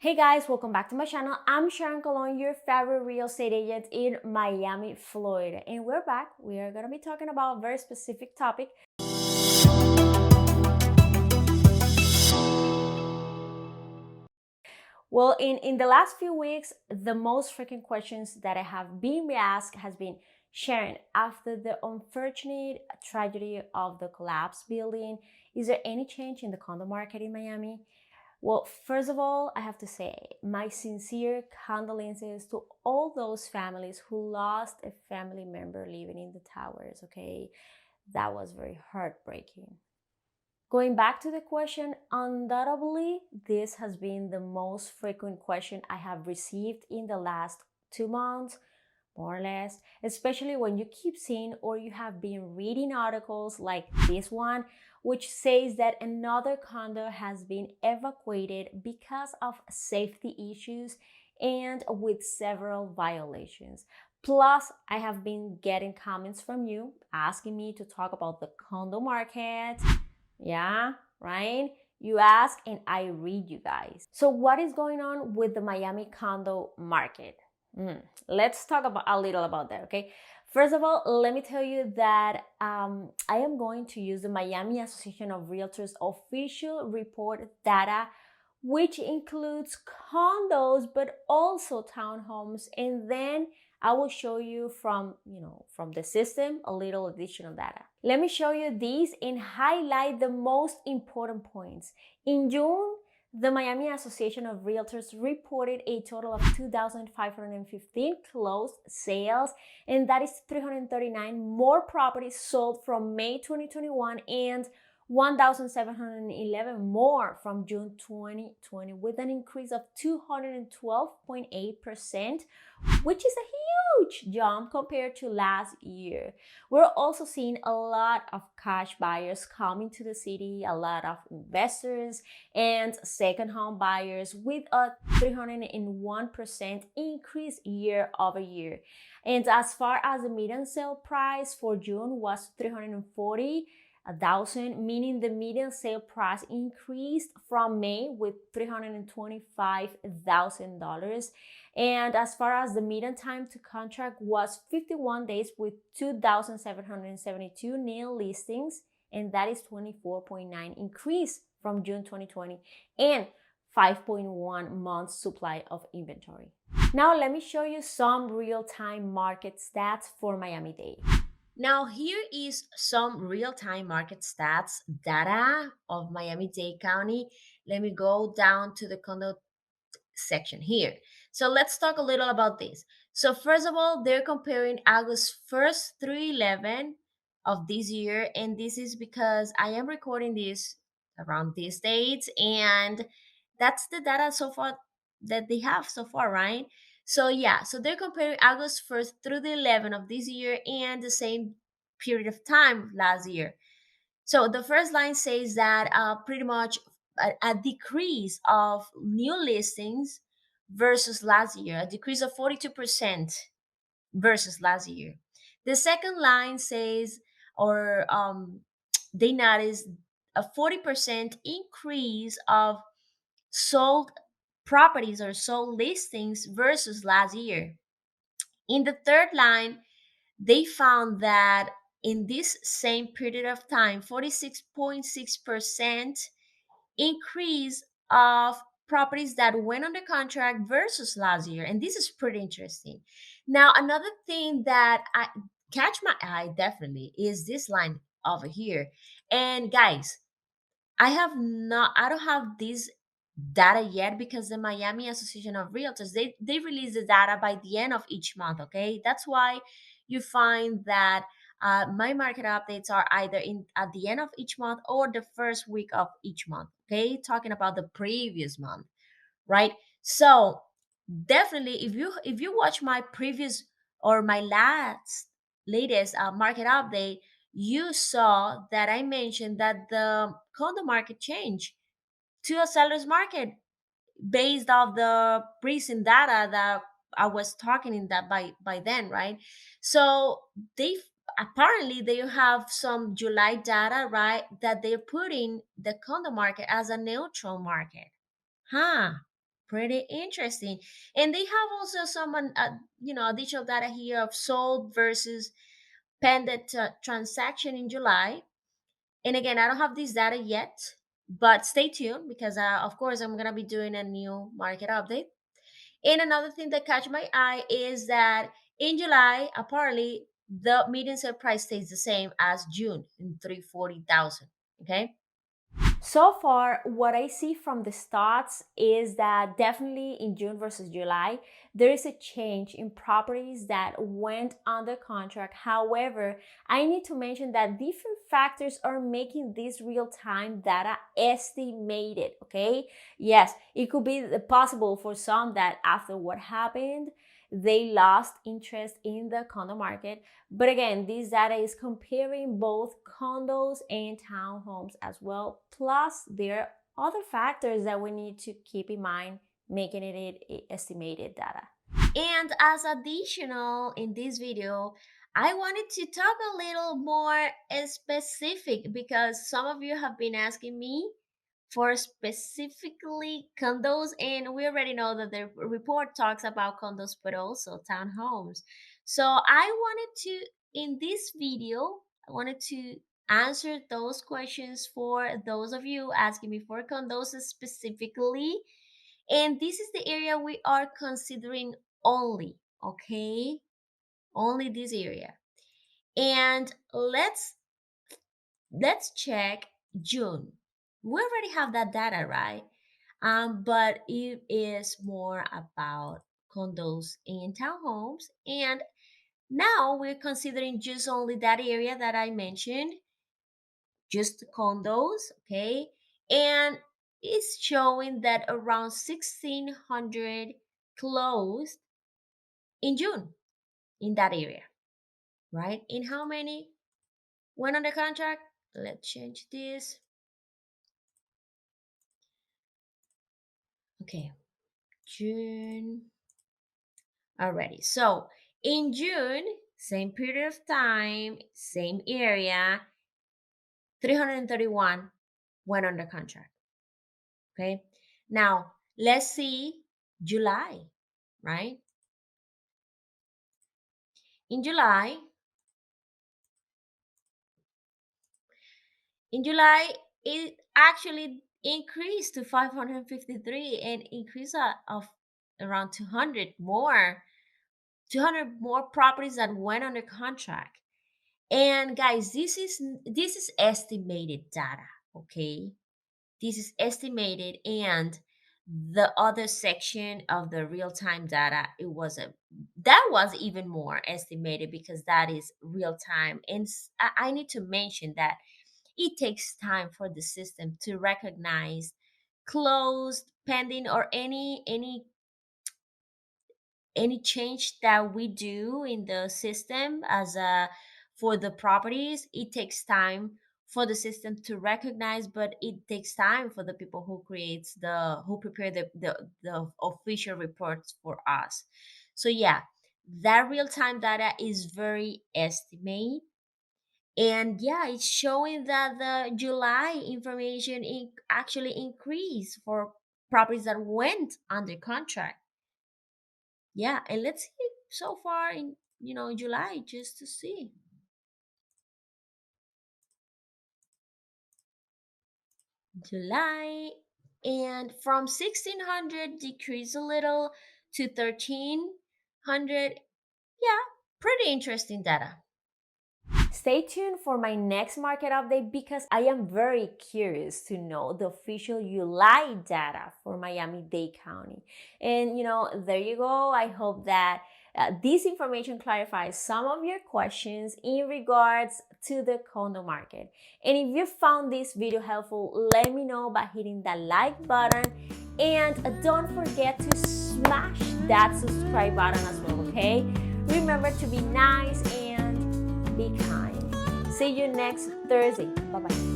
Hey guys, welcome back to my channel. I'm Sharon Colon, your favorite real estate agent in Miami, Florida. And we're back. We are going to be talking about a very specific topic. Well, in the last few weeks, the most frequent questions that I have been asked has been, Sharon, after the unfortunate tragedy of the collapsed building, is there any change in the condo market in Miami? Well, first of all, I have to say my sincere condolences to all those families who lost a family member living in the towers, okay? That was very heartbreaking. Going back to the question, undoubtedly, this has been the most frequent question I have received in the last 2 months, more or less, especially when you keep seeing or you have been reading articles like this one, which says that another condo has been evacuated because of safety issues and with several violations. Plus, I have been getting comments from you asking me to talk about the condo market. Yeah, right? You ask and I read, you guys. So, what is going on with the Miami condo market? Let's talk about a little about that, okay? First of all, let me tell you that I am going to use the Miami Association of Realtors official report data, which includes condos but also townhomes, and then I will show you from the system a little additional data. Let me show you these and highlight the most important points. In June, the Miami Association of Realtors reported a total of 2,515 closed sales, and that is 339 more properties sold from May 2021 and 1,711 more from June 2020, with an increase of 212.8%, which is a huge jump compared to last year. We're also seeing a lot of cash buyers coming to the city, a lot of investors and second home buyers, with a 301% increase year over year. And as far as the median sale price for June was 340,000, meaning the median sale price increased from May with $325,000. And as far as the median time to contract was 51 days with 2,772 new listings, and that is 24.9 increase from June 2020 and 5.1 months supply of inventory. Now let me show you some real-time market stats for Miami-Dade. Now here is some real-time market stats data of Miami-Dade County. Let me go down to the condo section here. So let's talk a little about this. So first of all, they're comparing August 1st through 11 of this year, and this is because I am recording this around these dates, and that's the data so far that they have so far, right? So yeah, so they're comparing August 1st through the 11th of this year and the same period of time last year. So the first line says that pretty much a decrease of new listings versus last year, a decrease of 42% versus last year. The second line says, or they noticed a 40% increase of sold properties or sold listings versus last year. In the third line, they found that in this same period of time, 46.6% increase of properties that went under contract versus last year. And this is pretty interesting. Now, another thing that I catch my eye definitely is this line over here. And guys, I don't have this data yet because the Miami Association of Realtors, they release the data by the end of each month, okay? That's why you find that my market updates are either in at the end of each month or the first week of each month, okay? Talking about the previous month, right? So definitely if you watch my previous or my latest market update, you saw that I mentioned that the condo market changed to a seller's market based off the recent data that I was talking in that by then, right? So they apparently they have some July data, right, that they're putting the condo market as a neutral market. Huh. Pretty interesting. And they have also some additional data here of sold versus pending transaction in July. And again, I don't have this data yet, but stay tuned because of course I'm gonna be doing a new market update. And another thing that catch my eye is that in July, apparently the median sale price stays the same as June in 340,000. Okay. So far, what I see from the stats is that definitely in June versus July, there is a change in properties that went under contract. However, I need to mention that different factors are making this real-time data estimated, okay? Yes, it could be possible for some that after what happened, they lost interest in the condo market. But again, this data is comparing both condos and townhomes as well. Plus, there are other factors that we need to keep in mind making it estimated data. And as additional in this video, I wanted to talk a little more specific because some of you have been asking me for specifically condos, and we already know that the report talks about condos but also townhomes. So I wanted to, in this video, I wanted to answer those questions for those of you asking me for condos specifically, and this is the area we are considering only, okay? Only this area. And let's check June. We already have that data, right? But it is more about condos and townhomes. And now we're considering just only that area that I mentioned, just condos, okay? And it's showing that around 1,600 closed in June in that area, right? And how many went under contract? Let's change this. Okay, June already. So in June, same period of time, same area, 331 went under contract. Okay, now let's see July, right? In July, In July, it actually increased to 553 and increase of around 200 more properties that went under contract. And guys, this is estimated data, okay? This is estimated, and the other section of the real-time data, that was even more estimated because that is real time. And I need to mention that it takes time for the system to recognize closed, pending, or any change that we do in the system as a for the properties. It takes time for the system to recognize, but it takes time for the people who prepare the official reports for us. So yeah, that real-time data is very estimate. And yeah, it's showing that the July information actually increased for properties that went under contract. Yeah, and let's see so far in July just to see. July, and from 1,600 decreased a little to 1,300. Yeah, pretty interesting data. Stay tuned for my next market update because I am very curious to know the official July data for Miami-Dade County. And there you go. I hope that this information clarifies some of your questions in regards to the condo market. And if you found this video helpful, let me know by hitting that like button, and don't forget to smash that subscribe button as well, okay? Remember to be nice and be kind. See you next Thursday. Bye bye.